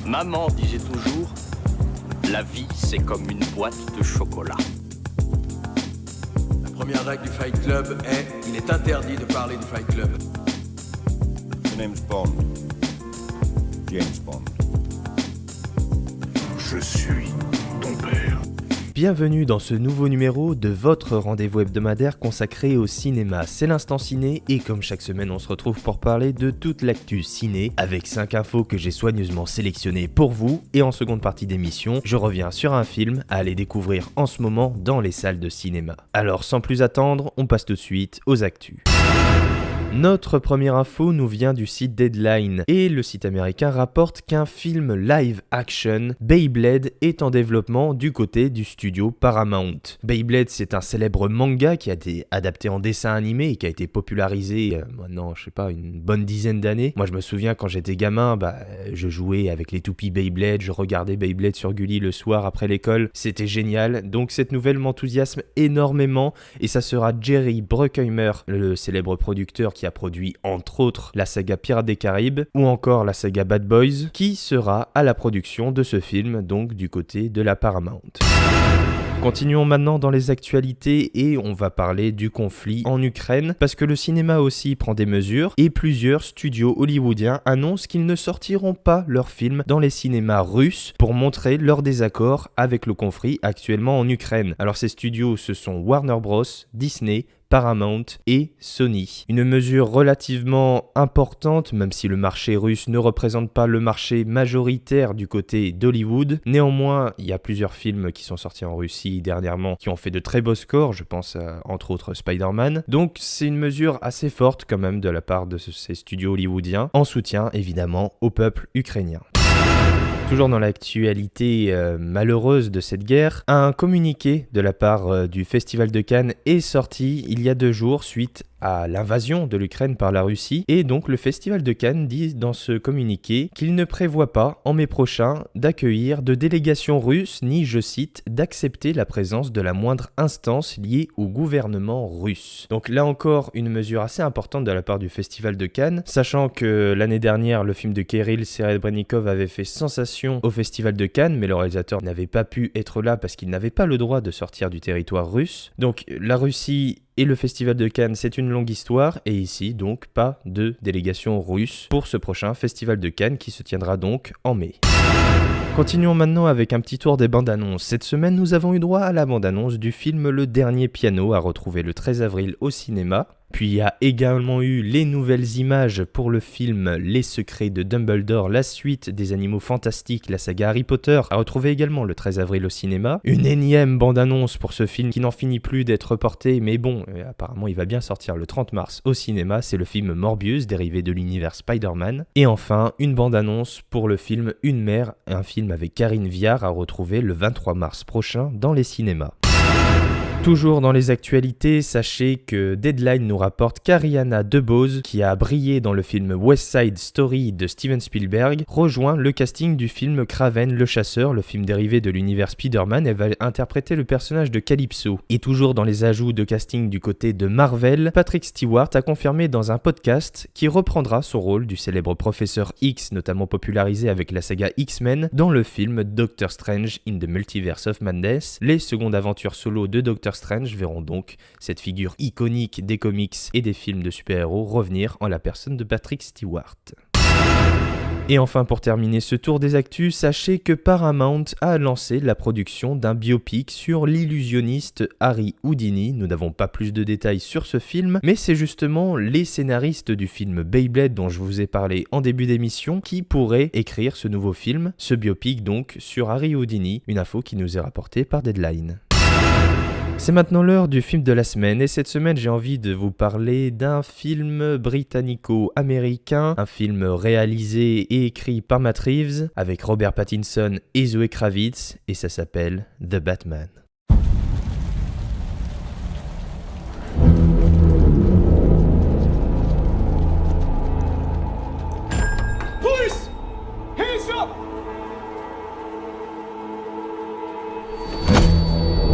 Maman disait toujours, la vie c'est comme une boîte de chocolat. La première règle du Fight Club est, il est interdit de parler du Fight Club. My name's Bond. James Bond. Je suis ton père. Bienvenue dans ce nouveau numéro de votre rendez-vous hebdomadaire consacré au cinéma. C'est l'instant ciné et comme chaque semaine on se retrouve pour parler de toute l'actu ciné avec 5 infos que j'ai soigneusement sélectionnées pour vous et en seconde partie d'émission, je reviens sur un film à aller découvrir en ce moment dans les salles de cinéma. Alors sans plus attendre, on passe tout de suite aux actus. Notre première info nous vient du site Deadline et le site américain rapporte qu'un film live action, Beyblade, est en développement du côté du studio Paramount. Beyblade, c'est un célèbre manga qui a été adapté en dessin animé et qui a été popularisé maintenant, je sais pas, une bonne dizaine d'années. Moi je me souviens quand j'étais gamin, je jouais avec les toupies Beyblade, je regardais Beyblade sur Gulli le soir après l'école, c'était génial. Donc cette nouvelle m'enthousiasme énormément et ça sera Jerry Bruckheimer, le célèbre producteur qui a produit entre autres la saga Pirates des Caraïbes ou encore la saga Bad Boys, qui sera à la production de ce film, donc du côté de la Paramount. Continuons maintenant dans les actualités et on va parler du conflit en Ukraine parce que le cinéma aussi prend des mesures et plusieurs studios hollywoodiens annoncent qu'ils ne sortiront pas leurs films dans les cinémas russes pour montrer leur désaccord avec le conflit actuellement en Ukraine. Alors ces studios ce sont Warner Bros, Disney, Paramount et Sony. Une mesure relativement importante, même si le marché russe ne représente pas le marché majoritaire du côté d'Hollywood. Néanmoins, il y a plusieurs films qui sont sortis en Russie dernièrement qui ont fait de très beaux scores, je pense à, entre autres Spider-Man. Donc c'est une mesure assez forte quand même de la part de ces studios hollywoodiens, en soutien évidemment au peuple ukrainien. Toujours dans l'actualité malheureuse de cette guerre, un communiqué de la part du Festival de Cannes est sorti il y a 2 jours suite à l'invasion de l'Ukraine par la Russie et donc le Festival de Cannes dit dans ce communiqué qu'il ne prévoit pas en mai prochain d'accueillir de délégation russe ni, je cite, d'accepter la présence de la moindre instance liée au gouvernement russe. Donc là encore une mesure assez importante de la part du Festival de Cannes, sachant que l'année dernière le film de Kirill Serebrennikov avait fait sensation au Festival de Cannes mais le réalisateur n'avait pas pu être là parce qu'il n'avait pas le droit de sortir du territoire russe. Donc la Russie et le Festival de Cannes, c'est une longue histoire, et ici, donc, pas de délégation russe pour ce prochain Festival de Cannes qui se tiendra donc en mai. Continuons maintenant avec un petit tour des bandes annonces. Cette semaine, nous avons eu droit à la bande annonce du film Le Dernier Piano, à retrouver le 13 avril au cinéma. Puis il y a également eu les nouvelles images pour le film Les Secrets de Dumbledore, la suite des Animaux Fantastiques, la saga Harry Potter, à retrouver également le 13 avril au cinéma. Une énième bande-annonce pour ce film qui n'en finit plus d'être reporté, mais bon, apparemment il va bien sortir le 30 mars au cinéma, c'est le film Morbius, dérivé de l'univers Spider-Man. Et enfin, une bande-annonce pour le film Une mère, un film avec Karine Viard à retrouver le 23 mars prochain dans les cinémas. Toujours dans les actualités, sachez que Deadline nous rapporte qu'Ariana DeBose, qui a brillé dans le film West Side Story de Steven Spielberg, rejoint le casting du film Kraven le Chasseur, le film dérivé de l'univers Spider-Man, et va interpréter le personnage de Calypso. Et toujours dans les ajouts de casting du côté de Marvel, Patrick Stewart a confirmé dans un podcast qu'il reprendra son rôle du célèbre professeur X, notamment popularisé avec la saga X-Men, dans le film Doctor Strange in the Multiverse of Madness. Les secondes aventures solo de Doctor Strange verront donc cette figure iconique des comics et des films de super-héros revenir en la personne de Patrick Stewart. Et enfin pour terminer ce tour des actus, sachez que Paramount a lancé la production d'un biopic sur l'illusionniste Harry Houdini. Nous n'avons pas plus de détails sur ce film, mais c'est justement les scénaristes du film Beyblade dont je vous ai parlé en début d'émission qui pourraient écrire ce nouveau film, ce biopic donc sur Harry Houdini, une info qui nous est rapportée par Deadline. C'est maintenant l'heure du film de la semaine et cette semaine j'ai envie de vous parler d'un film britannico-américain, un film réalisé et écrit par Matt Reeves avec Robert Pattinson et Zoe Kravitz et ça s'appelle The Batman. Police! Hands up!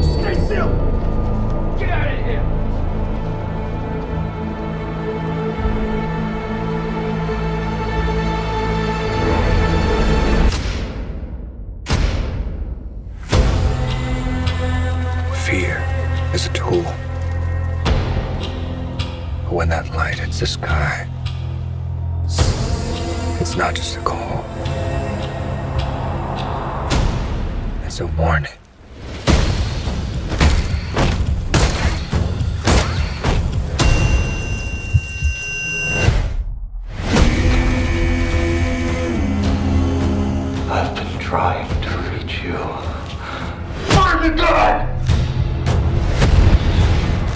Stay still! Get out of here! It's not just a call. It's a warning. I've been trying to reach you. Where's the gun?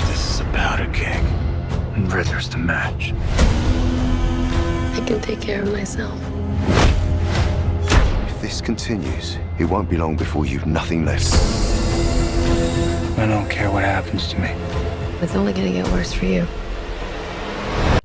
This is a powder keg, and Riddler's the match. I can take care of myself. If this continues, it won't be long before you've nothing left. I don't care what happens to me. It's only gonna get worse for you.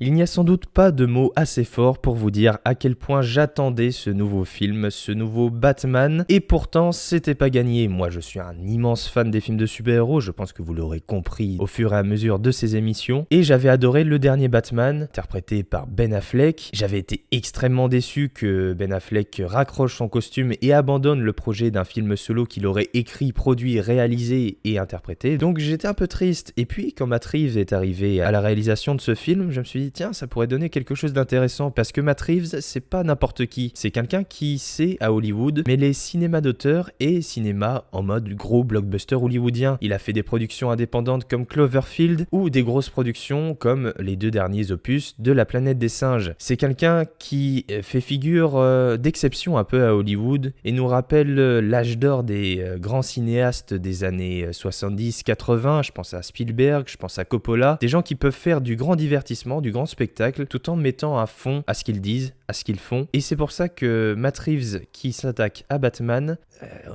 Il n'y a sans doute pas de mots assez forts pour vous dire à quel point j'attendais ce nouveau film, ce nouveau Batman, et pourtant c'était pas gagné. Moi je suis un immense fan des films de super-héros, je pense que vous l'aurez compris au fur et à mesure de ces émissions, et j'avais adoré le dernier Batman, interprété par Ben Affleck. J'avais été extrêmement déçu que Ben Affleck raccroche son costume et abandonne le projet d'un film solo qu'il aurait écrit, produit, réalisé et interprété, donc j'étais un peu triste. Et puis quand Matt Reeves est arrivé à la réalisation de ce film, je me suis dit tiens, ça pourrait donner quelque chose d'intéressant parce que Matt Reeves, c'est pas n'importe qui. C'est quelqu'un qui sait à Hollywood mêler cinéma d'auteur et cinéma en mode gros blockbuster hollywoodien. Il a fait des productions indépendantes comme Cloverfield ou des grosses productions comme les 2 derniers opus de La Planète des Singes. C'est quelqu'un qui fait figure d'exception un peu à Hollywood et nous rappelle l'âge d'or des grands cinéastes des années 70-80. Je pense à Spielberg, je pense à Coppola. Des gens qui peuvent faire du grand divertissement, du grand spectacle, tout en mettant à fond à ce qu'ils disent, à ce qu'ils font. Et c'est pour ça que Matt Reeves qui s'attaque à Batman,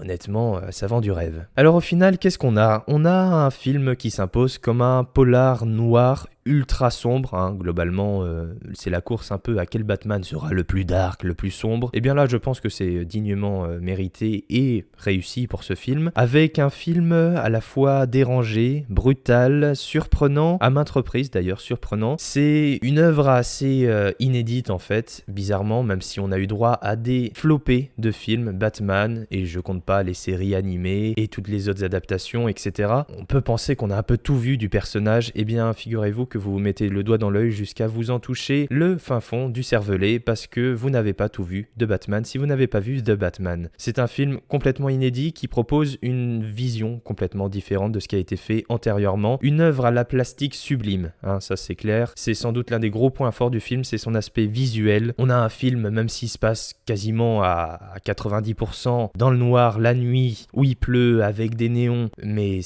honnêtement, ça vend du rêve. Alors au final, qu'est-ce qu'on a ? On a un film qui s'impose comme un polar noir ultra sombre, hein. Globalement c'est la course un peu à quel Batman sera le plus dark, le plus sombre. Et bien là je pense que c'est dignement mérité et réussi pour ce film, avec un film à la fois dérangé, brutal, surprenant, à maintes reprises d'ailleurs surprenant. C'est une œuvre assez inédite en fait, bizarrement, même si on a eu droit à des flopées de films Batman, et je compte pas les séries animées et toutes les autres adaptations, etc. On peut penser qu'on a un peu tout vu du personnage. Et bien figurez-vous que vous vous mettez le doigt dans l'œil jusqu'à vous en toucher le fin fond du cervelet parce que vous n'avez pas tout vu de Batman si vous n'avez pas vu The Batman. C'est un film complètement inédit qui propose une vision complètement différente de ce qui a été fait antérieurement. Une œuvre à la plastique sublime, hein, ça c'est clair. C'est sans doute l'un des gros points forts du film, c'est son aspect visuel. On a un film, même s'il se passe quasiment à 90% dans le noir, la nuit, où il pleut, avec des néons, mais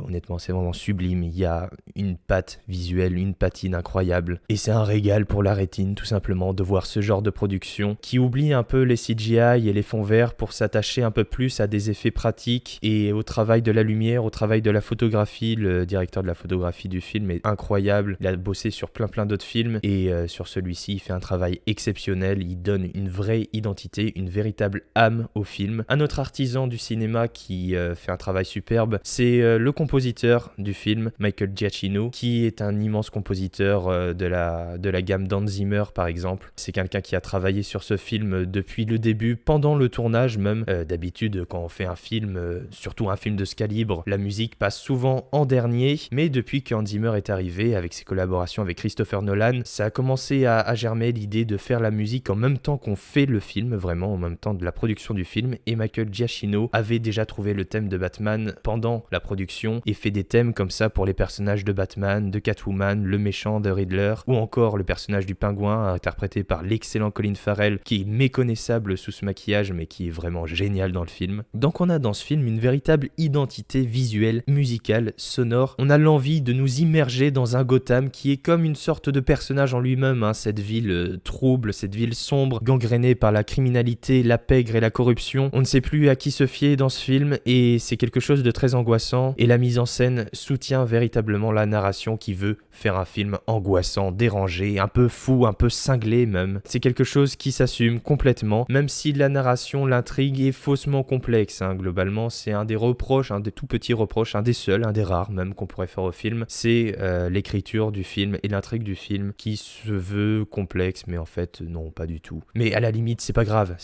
honnêtement c'est vraiment sublime. Il y a une patte visuelle, une patine incroyable, et c'est un régal pour la rétine tout simplement de voir ce genre de production qui oublie un peu les CGI et les fonds verts pour s'attacher un peu plus à des effets pratiques et au travail de la lumière, au travail de la photographie. Le directeur de la photographie du film est incroyable, il a bossé sur plein d'autres films et sur celui-ci il fait un travail exceptionnel, il donne une vraie identité, une véritable âme au film. Un autre artisan du cinéma qui fait un travail superbe, c'est le compositeur du film, Michael Giacchino, qui est un immense compositeur de la gamme d'Hans Zimmer par exemple. C'est quelqu'un qui a travaillé sur ce film depuis le début, pendant le tournage même. D'habitude quand on fait un film, surtout un film de ce calibre, la musique passe souvent en dernier, mais depuis que Hans Zimmer est arrivé avec ses collaborations avec Christopher Nolan, ça a commencé à germer l'idée de faire la musique en même temps qu'on fait le film, vraiment en même temps de la production du film. Et Michael Giacchino avait déjà trouvé le thème de Batman pendant la production et fait des thèmes comme ça pour les personnages de Batman, de Catwoman, le méchant de Riddler, ou encore le personnage du pingouin interprété par l'excellent Colin Farrell, qui est méconnaissable sous ce maquillage mais qui est vraiment génial dans le film. Donc on a dans ce film une véritable identité visuelle, musicale, sonore. On a l'envie de nous immerger dans un Gotham qui est comme une sorte de personnage en lui-même, hein. Cette ville trouble, cette ville sombre, gangrénée par la criminalité, la pègre et la corruption. On ne sait plus à qui se fier dans ce film et c'est quelque chose de très angoissant, et la mise en scène soutient véritablement la narration qui veut faire un film angoissant, dérangé, un peu fou, un peu cinglé même. C'est quelque chose qui s'assume complètement, même si la narration, l'intrigue est faussement complexe, hein. Globalement, c'est un des reproches, un des tout petits reproches, un des seuls, un des rares même qu'on pourrait faire au film, c'est l'écriture du film et l'intrigue du film qui se veut complexe, mais en fait non, pas du tout. Mais à la limite, c'est pas grave,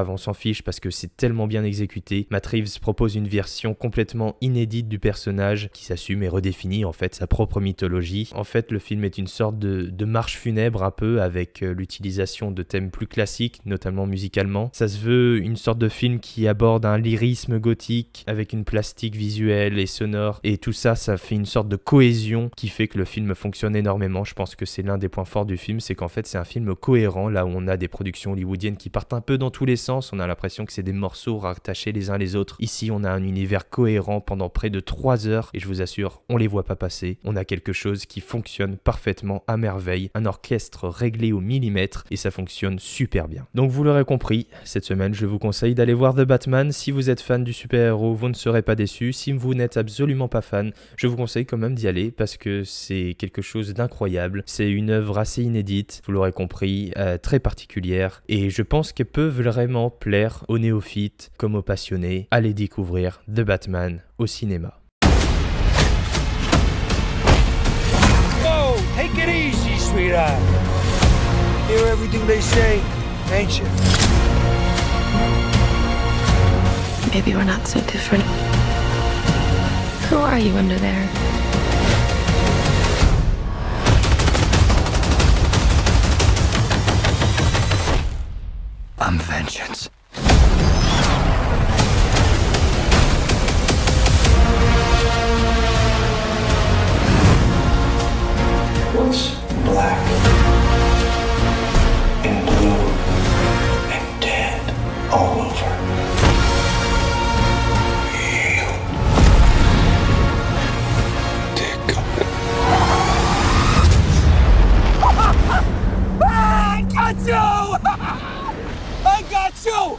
on s'en fiche parce que c'est tellement bien exécuté. Matt Reeves propose une version complètement inédite du personnage qui s'assume et redéfinit en fait sa propre mythologie. compris. En fait, le film est une sorte de marche funèbre un peu avec l'utilisation de thèmes plus classiques, notamment musicalement. Ça se veut une sorte de film qui aborde un lyrisme gothique avec une plastique visuelle et sonore. Et tout ça, ça fait une sorte de cohésion qui fait que le film fonctionne énormément. Je pense que c'est l'un des points forts du film, c'est qu'en fait, c'est un film cohérent, là où on a des productions hollywoodiennes qui partent un peu dans tous les sens. On a l'impression que c'est des morceaux rattachés les uns les autres. Ici, on a un univers cohérent pendant près de 3 heures et je vous assure, on les voit pas passer. On a quelque chose qui fonctionne parfaitement à merveille, un orchestre réglé au millimètre et ça fonctionne super bien. Donc vous l'aurez compris, cette semaine, je vous conseille d'aller voir The Batman. Si vous êtes fan du super-héros, vous ne serez pas déçus. Si vous n'êtes absolument pas fan, je vous conseille quand même d'y aller parce que c'est quelque chose d'incroyable. C'est une œuvre assez inédite, vous l'aurez compris, très particulière et je pense qu'elle peut vraiment plaire aux néophytes comme aux passionnés. Allez découvrir The Batman au cinéma. Whoa, take it easy, sweetheart. Hear everything they say, ain't you? Maybe we're not so different. Who are you under there? I'm vengeance. What's black and blue and dead all over? You. Dear God. I got you! I got you!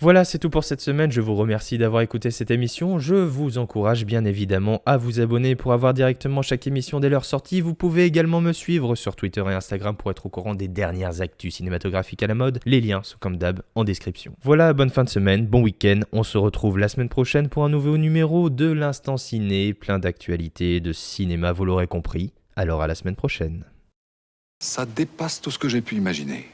Voilà, c'est tout pour cette semaine. Je vous remercie d'avoir écouté cette émission. Je vous encourage bien évidemment à vous abonner pour avoir directement chaque émission dès leur sortie. Vous pouvez également me suivre sur Twitter et Instagram pour être au courant des dernières actus cinématographiques à la mode. Les liens sont comme d'hab en description. Voilà, bonne fin de semaine, bon week-end. On se retrouve la semaine prochaine pour un nouveau numéro de l'Instant Ciné. Plein d'actualités, de cinéma, vous l'aurez compris. Alors à la semaine prochaine. Ça dépasse tout ce que j'ai pu imaginer.